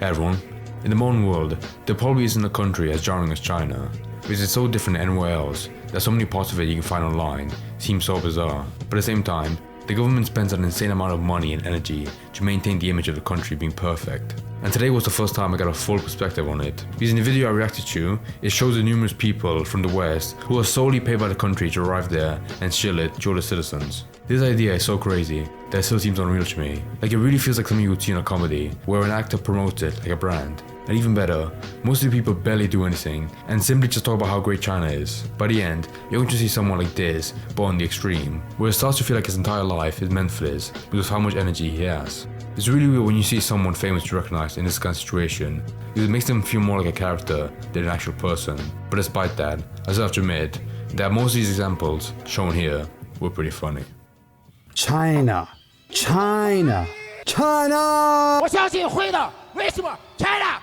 Hey everyone, in the modern world, there probably isn't a country as jarring as China, because it's so different than anywhere else that so many parts of it you can find online seem so bizarre. But at the same time, the government spends an insane amount of money and energy to maintain the image of the country being perfect. And today was the first time I got a full perspective on it. Because in the video I reacted to, it shows the numerous people from the West who are solely paid by the country to arrive there and shill it to other citizens. This idea is so crazy that it still seems unreal to me. Like, it really feels like something you would see in a comedy, where an actor promotes it like a brand. And even better, most of the people barely do anything and simply just talk about how great China is. By the end, you're going to see someone like this, but on the extreme, where it starts to feel like his entire life is meant for this because of how much energy he has. It's really weird when you see someone famous to recognize in this kind of situation, because it makes them feel more like a character than an actual person. But despite that, I still have to admit that most of these examples shown here were pretty funny. China. 我相信会的，为什么 China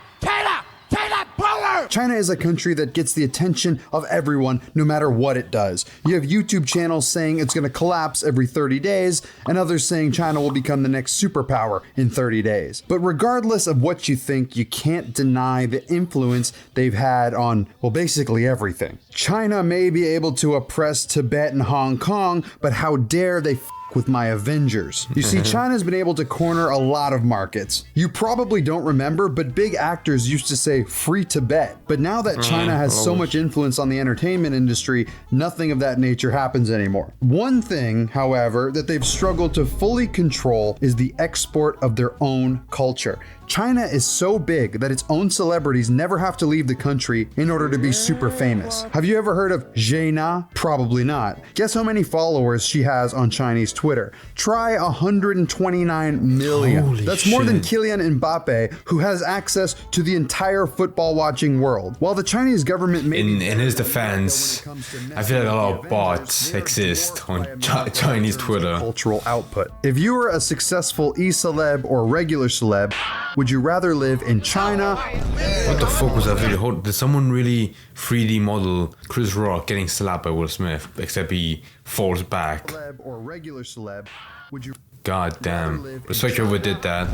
power! China is a country that gets the attention of everyone no matter what it does. You have YouTube channels saying it's going to collapse every 30 days, and others saying China will become the next superpower in 30 days. But regardless of what you think, you can't deny the influence they've had on, well, basically everything. China may be able to oppress Tibet and Hong Kong, but how dare they with my Avengers. You see, China's been able to corner a lot of markets. You probably don't remember, but big actors used to say free Tibet. But now that China has so much influence on the entertainment industry, nothing of that nature happens anymore. One thing, however, that they've struggled to fully control is the export of their own culture. China is so big that its own celebrities never have to leave the country in order to be super famous. Have you ever heard of Jaina? Probably not. Guess how many followers she has on Chinese Twitter? Try 129 million. Holy That's more than shit. Kylian Mbappe, who has access to the entire football watching world. While the Chinese government may In his defense, I feel like a lot of bots exist on Chinese Twitter. cultural output. If you were a successful e-celeb or regular celeb, would you rather live in China? What the fuck was that video? Did someone really 3D model Chris Rock getting slapped by Will Smith, except he falls back? Celeb or regular celeb, would you God damn. Respect whoever did that.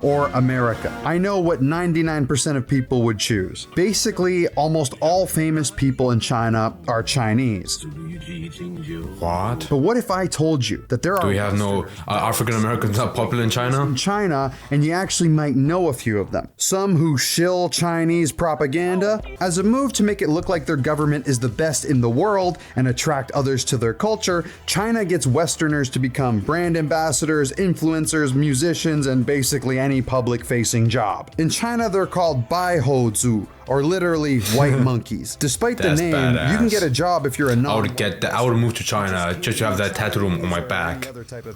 or America? I know what 99% of people would choose. Basically, almost all famous people in China are Chinese. What? But what if I told you that there Do are we have no African Americans not popular in China? in China, and you actually might know a few of them. Some who shill Chinese propaganda as a move to make it look like their government is the best in the world and attract others to their culture. China gets Westerners to become brand ambassadors, influencers, musicians, and basically any public-facing job. In China, they're called Baihozu, or literally white monkeys. Despite the That's name, badass. you can get a job if you're a non. I would move to China just to have that tattoo on my back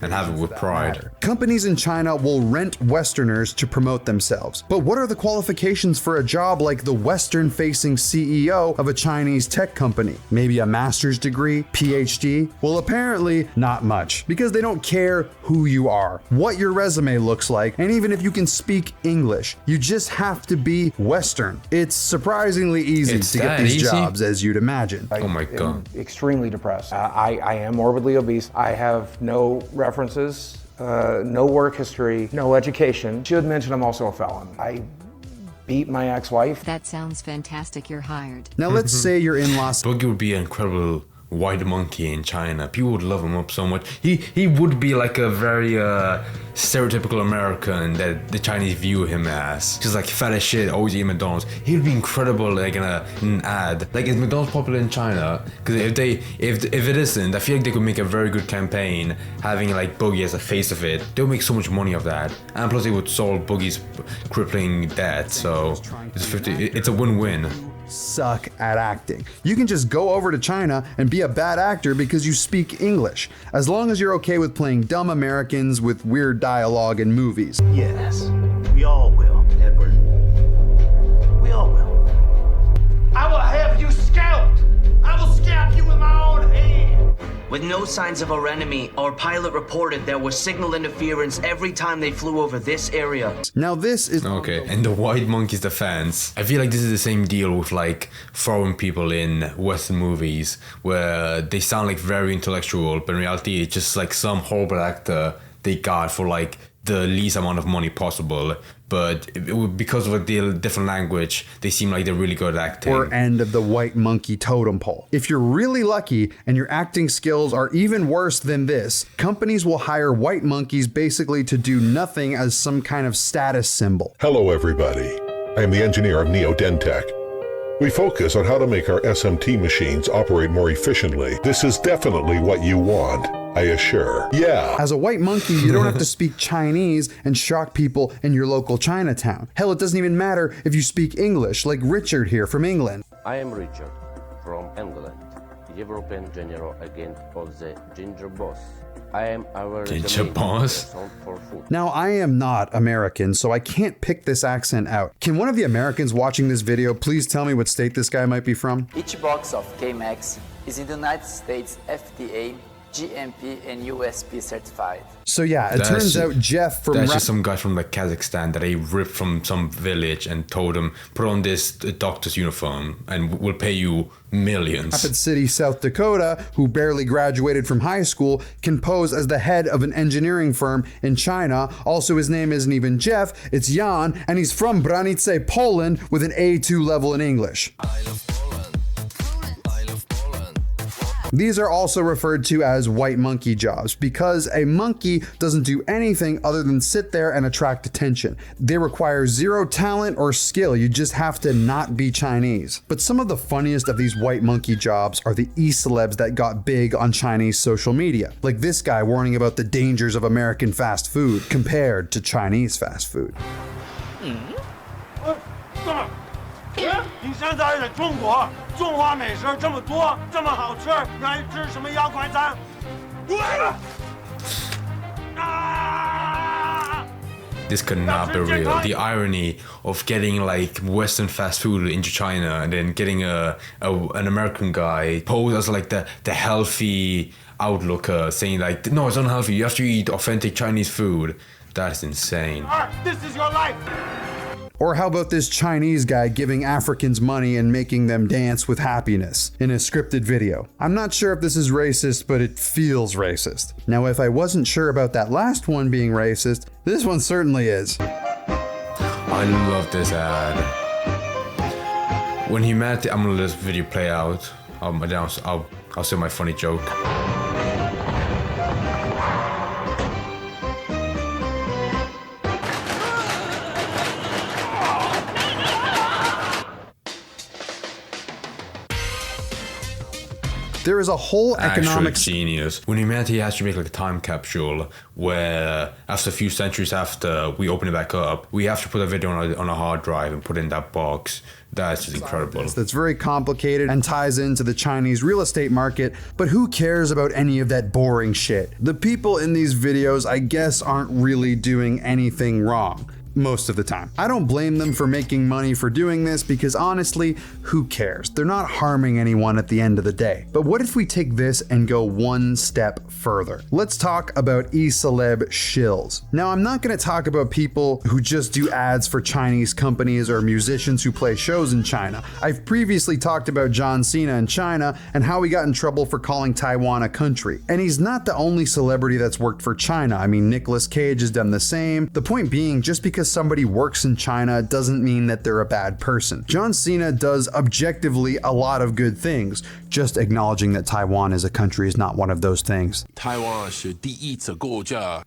and have it with pride. Companies in China will rent Westerners to promote themselves. But what are the qualifications for a job like the Western-facing CEO of a Chinese tech company? Maybe a master's degree, PhD? Well, apparently not much, because they don't care who you are, what your resume looks like, and even if you can speak English. You just have to be Western. It's surprisingly easy It's to get that these easy? jobs, as you'd imagine. Oh my am god. extremely depressed. I am morbidly obese. I have no references, no work history, no education. Should mention I'm also a felon. I beat my ex-wife. That sounds fantastic. You're hired. Now let's say you're in Los Boogie would be an incredible white monkey in China. People would love him up so much. He would be like a very stereotypical American that the Chinese view him as. Just like fat as shit, always eat McDonald's. He would be incredible like in an ad. Like, is McDonald's popular in China? Because if it isn't, I feel like they could make a very good campaign having like Boogie as the face of it. They'll make so much money of that. And plus they would solve Boogie's crippling debt. So it's a win-win. suck at acting. You can just go over to China and be a bad actor because you speak English, as long as you're okay with playing dumb Americans with weird dialogue in movies. Yes, we all will, Edward. We all will. I will have you scalped! I will scalp you with my own hand! With no signs of our enemy, our pilot reported there was signal interference every time they flew over this area. Now this is Okay, and the white monkey's defense. I feel like this is the same deal with like foreign people in Western movies where they sound like very intellectual, but in reality it's just like some horrible actor they got for like the least amount of money possible, but because of the different language, they seem like they're really good at acting. Or end of the white monkey totem pole. If you're really lucky and your acting skills are even worse than this, companies will hire white monkeys basically to do nothing as some kind of status symbol. Hello everybody, I am the engineer of Neo Dentech. We focus on how to make our SMT machines operate more efficiently. This is definitely what you want, I assure. Yeah. As a white monkey, you don't have to speak Chinese and shock people in your local Chinatown. Hell, it doesn't even matter if you speak English, like Richard here from England. I am Richard from England, European General Agent of the Ginger Boss. I am our Ginger Boss. for food. Now, I am not American, so I can't pick this accent out. Can one of the Americans watching this video please tell me what state this guy might be from? Each box of K-Max is in the United States FDA, GMP, and USP certified. So yeah, it turns out Jeff from... That's just some guy from like Kazakhstan that he ripped from some village and told him, put on this doctor's uniform and we'll pay you millions. Rapid City, South Dakota, who barely graduated from high school, can pose as the head of an engineering firm in China. Also, his name isn't even Jeff, it's Jan, and he's from Branice, Poland, with an A2 level in English. These are also referred to as white monkey jobs because a monkey doesn't do anything other than sit there and attract attention. They require zero talent or skill. You just have to not be Chinese. But some of the funniest of these white monkey jobs are the e-celebs that got big on Chinese social media. Like this guy warning about the dangers of American fast food compared to Chinese fast food. 你现在在中国，中华美食这么多，这么好吃，你还吃什么洋快餐？滚！啊！ This could not be real. The irony of getting like Western fast food into China and then getting an American guy posed as like the healthy outlooker saying like, no, it's unhealthy. You have to eat authentic Chinese food. That is insane. This is your life. Or how about this Chinese guy giving Africans money and making them dance with happiness in a scripted video? I'm not sure if this is racist, but it feels racist. Now, if I wasn't sure about that last one being racist, this one certainly is. I love this ad. When humanity, I'm gonna let this video play out. I'll say my funny joke. There is a whole economic genius. When humanity has to make like a time capsule where after a few centuries after we open it back up, we have to put a video on a hard drive and put it in that box. That's just incredible. That's very complicated and ties into the Chinese real estate market, but who cares about any of that boring shit? The people in these videos, I guess, aren't really doing anything wrong. Most of the time. I don't blame them for making money for doing this because honestly, who cares? They're not harming anyone at the end of the day. But what if we take this and go one step further? Let's talk about e-celeb shills. Now, I'm not going to talk about people who just do ads for Chinese companies or musicians who play shows in China. I've previously talked about John Cena in China and how he got in trouble for calling Taiwan a country. And he's not the only celebrity that's worked for China. I mean, Nicolas Cage has done the same. The point being, just because somebody works in China doesn't mean that they're a bad person. John Cena does objectively a lot of good things. Just acknowledging that Taiwan is a country is not one of those things. Taiwan是第一次国家.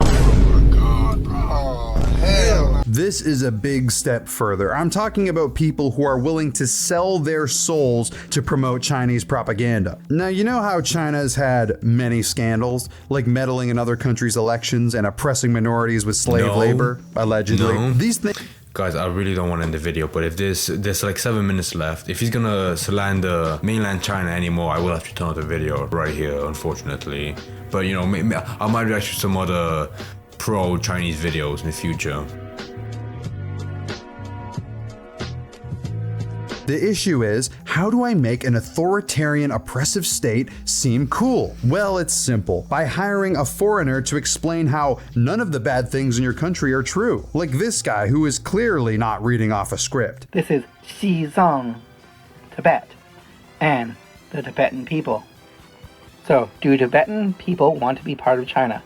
This is a big step further. I'm talking about people who are willing to sell their souls to promote Chinese propaganda. Now, you know how China's had many scandals, like meddling in other countries' elections and oppressing minorities with slave labor, allegedly. No. These things. Guys, I really don't want to end the video, but if there's like 7 minutes left, if he's gonna slander mainland China anymore, I will have to turn off the video right here, unfortunately. But you know, I might react to some other pro-Chinese videos in the future. The issue is, how do I make an authoritarian, oppressive state seem cool? Well, it's simple. By hiring a foreigner to explain how none of the bad things in your country are true. Like this guy who is clearly not reading off a script. This is Xizang, Tibet, and the Tibetan people. So, do Tibetan people want to be part of China?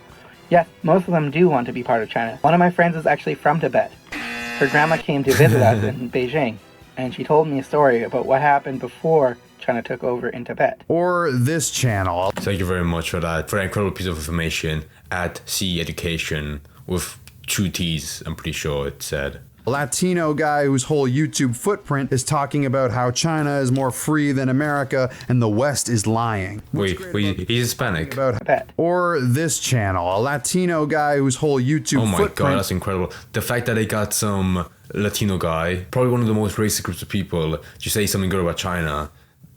Yes, most of them do want to be part of China. One of my friends is actually from Tibet. Her grandma came to visit us in Beijing, and she told me a story about what happened before China took over in Tibet. Or this channel. Thank you very much for that incredible piece of information at C Education with 2 T's, I'm pretty sure it said. A Latino guy whose whole YouTube footprint is talking about how China is more free than America and the West is lying. Wait, he's Hispanic? Or this channel, a Latino guy whose whole YouTube footprint... Oh my god, that's incredible. The fact that they got some Latino guy, probably one of the most racist groups of people, to say something good about China.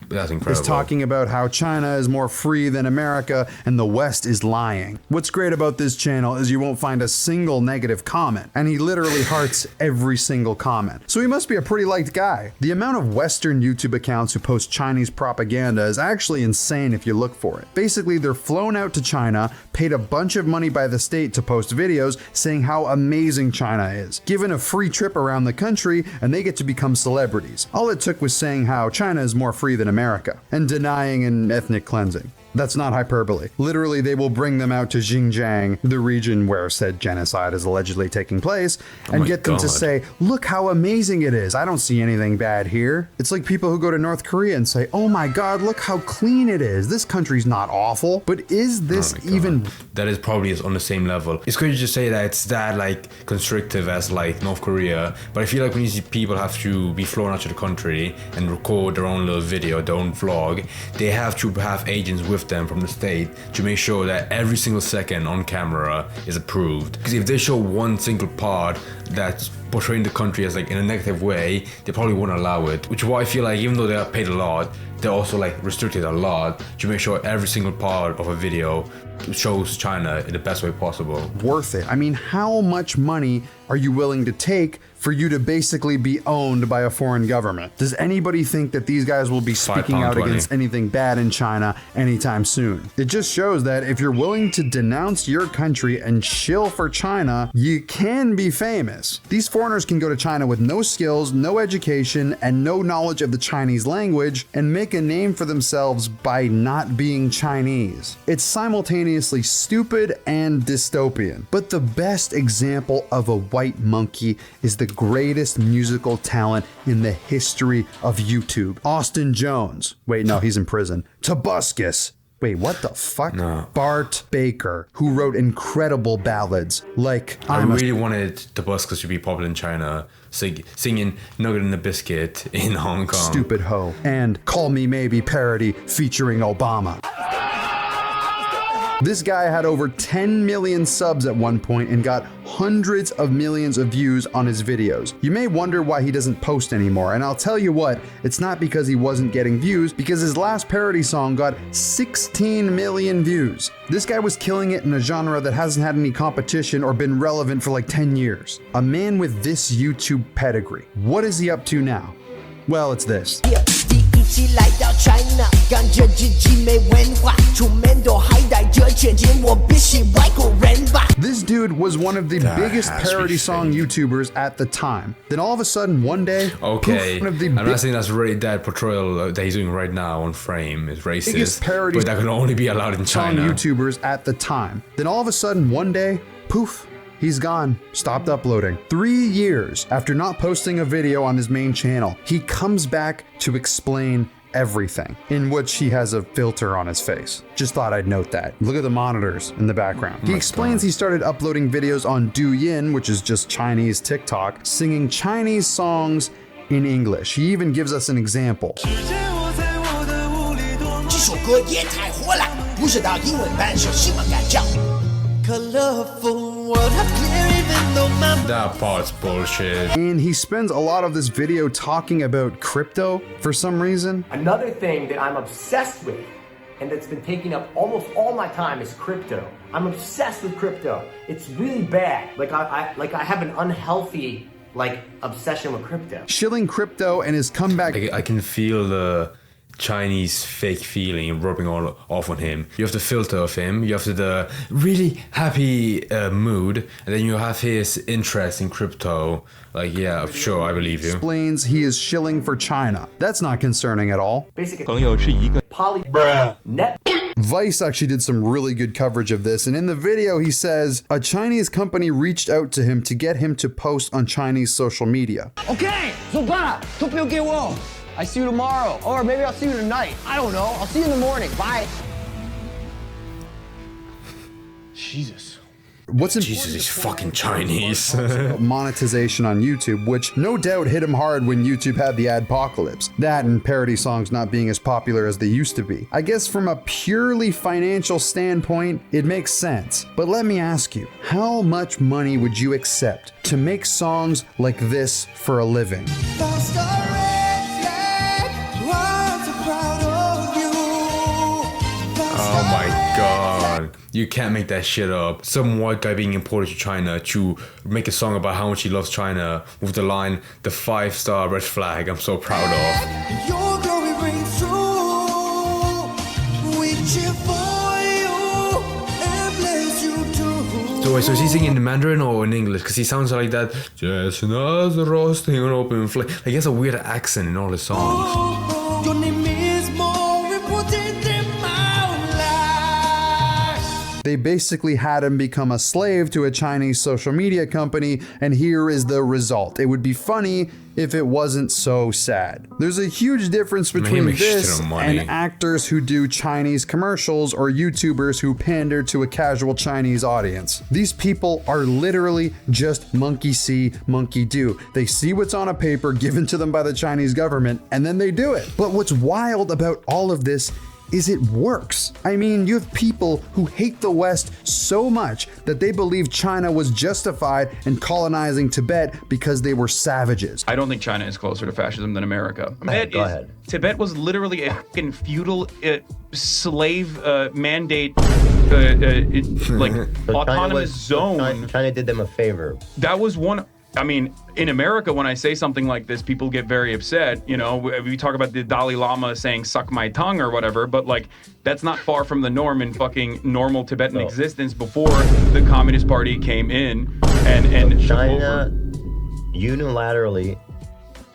That's incredible. Is talking about how China is more free than America and the West is lying. What's great about this channel is you won't find a single negative comment, and he literally hearts every single comment. So he must be a pretty liked guy. The amount of Western YouTube accounts who post Chinese propaganda is actually insane if you look for it. Basically, they're flown out to China, paid a bunch of money by the state to post videos saying how amazing China is, given a free trip around the country, and they get to become celebrities. All it took was saying how China is more free than America and denying an ethnic cleansing. That's not hyperbole. Literally, they will bring them out to Xinjiang, the region where said genocide is allegedly taking place, and get them to say, look how amazing it is. I don't see anything bad here. It's like people who go to North Korea and say, oh my god, look how clean it is. This country's not awful. But is this even... That is probably on the same level. It's good to just say that it's that like constrictive as like North Korea, but I feel like when you see people have to be flown out to the country and record their own little video, their own vlog, they have to have agents with them from the state to make sure that every single second on camera is approved. Because if they show one single part that's portraying the country as like in a negative way, they probably won't allow it. Which is why I feel like even though they are paid a lot, they're also like restricted a lot to make sure every single part of a video shows China in the best way possible. Worth it. I mean, how much money are you willing to take for you to basically be owned by a foreign government? Does anybody think that these guys will be speaking out against anything bad in China anytime soon? It just shows that if you're willing to denounce your country and shill for China, you can be famous. These foreigners can go to China with no skills, no education, and no knowledge of the Chinese language and make a name for themselves by not being Chinese. It's simultaneously stupid and dystopian. But the best example of a white monkey is the greatest musical talent in the history of YouTube. Austin Jones. Wait, no, he's in prison. Tobuscus. Wait, what the fuck? No. Bart Baker, who wrote incredible ballads like I really wanted Tobuscus to be popular in China, singing Nugget and the Biscuit in Hong Kong. Stupid Ho, and Call Me Maybe parody featuring Obama. This guy had over 10 million subs at one point and got hundreds of millions of views on his videos. You may wonder why he doesn't post anymore, and I'll tell you what, it's not because he wasn't getting views, because his last parody song got 16 million views. This guy was killing it in a genre that hasn't had any competition or been relevant for like 10 years. A man with this YouTube pedigree. What is he up to now? Well, it's this. This dude was one of the biggest parody song YouTubers at the time. Then all of a sudden, one day, okay, poof, I'm not saying that's really that portrayal that he's doing right now on Frame is racist, biggest parody but that can only be allowed in China. YouTubers at the time. Then all of a sudden, one day, poof. He's gone, stopped uploading. 3 years after not posting a video on his main channel, he comes back to explain everything, in which he has a filter on his face. Just thought I'd note that. Look at the monitors in the background. He explains he started uploading videos on Douyin, which is just Chinese TikTok, singing Chinese songs in English. He even gives us an example. That part's bullshit. And he spends a lot of this video talking about crypto for some reason. Another thing that I'm obsessed with and that's been taking up almost all my time is crypto. I'm obsessed with crypto. It's really bad. Like I have an unhealthy obsession with crypto. Shilling crypto and his comeback. I can feel the Chinese fake feeling rubbing all off on him. You have the filter of him, you have the really happy mood, and then you have his interest in crypto. Like, yeah, sure, I believe you. Explains he is shilling for China. That's not concerning at all. Basically, poly net Vice actually did some really good coverage of this, and in the video he says a Chinese company reached out to him to get him to post on Chinese social media. Okay, so bye. I see you tomorrow, or maybe I'll see you tonight. I don't know. I'll see you in the morning. Bye. Jesus. What's Jesus, he's fucking Chinese. monetization on YouTube, which no doubt hit him hard when YouTube had the adpocalypse. That and parody songs not being as popular as they used to be. I guess from a purely financial standpoint, it makes sense. But let me ask you, how much money would you accept to make songs like this for a living? Oh my god. You can't make that shit up. Some white guy being imported to China to make a song about how much he loves China with the line, the 5-star red flag I'm so proud of. Your glory brings through. We cheer for you and bless you too. So wait, so is he singing in Mandarin or in English? Because he sounds like that, just another roasting on open flame. Like he has a weird accent in all his songs. Your name is more important than my life. They basically had him become a slave to a Chinese social media company, and here is the result. It would be funny if it wasn't so sad. There's a huge difference between this and actors who do Chinese commercials or YouTubers who pander to a casual Chinese audience. These people are literally just monkey see, monkey do. They see what's on a paper given to them by the Chinese government, and then they do it. But what's wild about all of this is it works. I mean, you have people who hate the West so much that they believe China was justified in colonizing Tibet because they were savages. I don't think China is closer to fascism than America. Go ahead. Tibet was literally a fucking feudal slave mandate, autonomous zone. China did them a favor. That was one. I mean, in America, when I say something like this, people get very upset. You know, we talk about the Dalai Lama saying "suck my tongue" or whatever, but like that's not far from the norm in fucking normal Tibetan existence before the Communist Party came in and so China unilaterally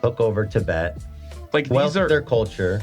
took over Tibet. Like these are their culture.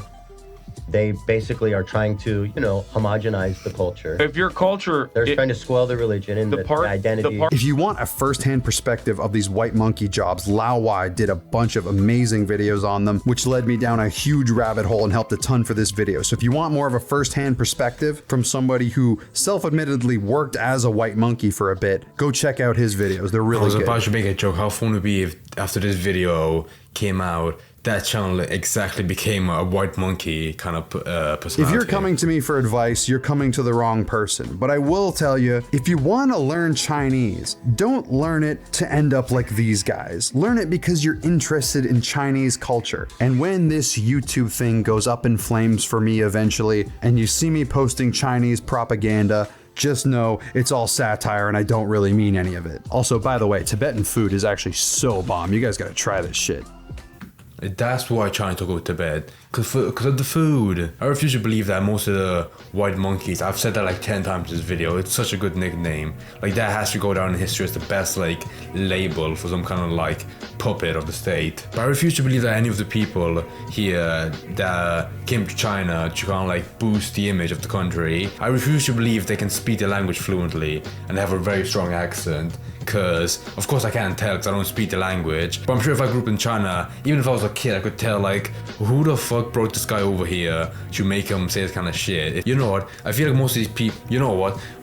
They basically are trying to, homogenize the culture. If your culture... They're trying to spoil the religion and the identity. If you want a first-hand perspective of these white monkey jobs, Lao Wai did a bunch of amazing videos on them, which led me down a huge rabbit hole and helped a ton for this video. So if you want more of a first-hand perspective from somebody who self-admittedly worked as a white monkey for a bit, go check out his videos. They're really good. I was about to make a joke. How fun would it be if after this video came out, that channel exactly became a white monkey kind of personality. If you're coming to me for advice, you're coming to the wrong person. But I will tell you, if you want to learn Chinese, don't learn it to end up like these guys. Learn it because you're interested in Chinese culture. And when this YouTube thing goes up in flames for me eventually, and you see me posting Chinese propaganda, just know it's all satire and I don't really mean any of it. Also, by the way, Tibetan food is actually so bomb. You guys gotta try this shit. That's why China took over Tibet, because of the food. I refuse to believe that most of the white monkeys, I've said that like 10 times in this video, it's such a good nickname. Like that has to go down in history as the best like label for some kind of like puppet of the state. But I refuse to believe that any of the people here that came to China to kind of like boost the image of the country, I refuse to believe they can speak the language fluently and have a very strong accent. Because, of course I can't tell because I don't speak the language, but I'm sure if I grew up in China, even if I was a kid, I could tell like, who the fuck brought this guy over here to make him say this kind of shit. You know what, I feel like most of these people,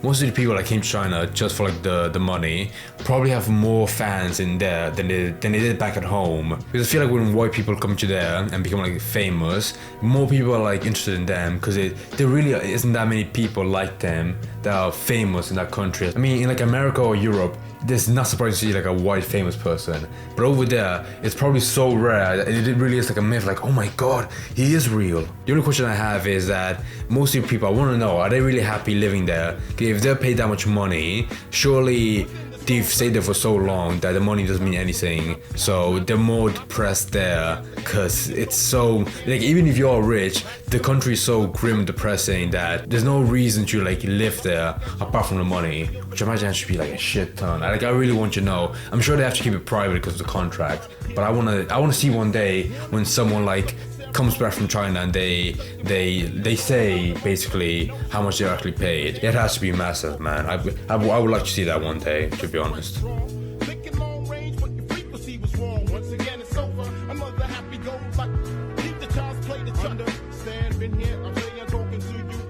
most of the people that came to China just for like the money, probably have more fans in there than they did back at home. Because I feel like when white people come to there and become like famous, more people are like interested in them because there really isn't that many people like them that are famous in that country. I mean, in like America or Europe, it's not surprising to see like a white famous person, but over there it's probably so rare that it really is like a myth, like, oh my god, he is real. The only question I have is that most of the people, I want to know, are they really happy living there? If they're paid that much money, surely they've stayed there for so long that the money doesn't mean anything, so they're more depressed there because it's so, like, even if you're rich, the country is so grim and depressing that there's no reason to like live there apart from the money, which I imagine should be like a shit ton. I really want you to know, I'm sure they have to keep it private because of the contract, but I want to see one day when someone like comes back from China and they say basically how much they're actually paid. It has to be massive, man. I would like to see that one day, to be honest. Another happy go luck. Keep the child's play to understand. Been here, I'm saying, talking to you.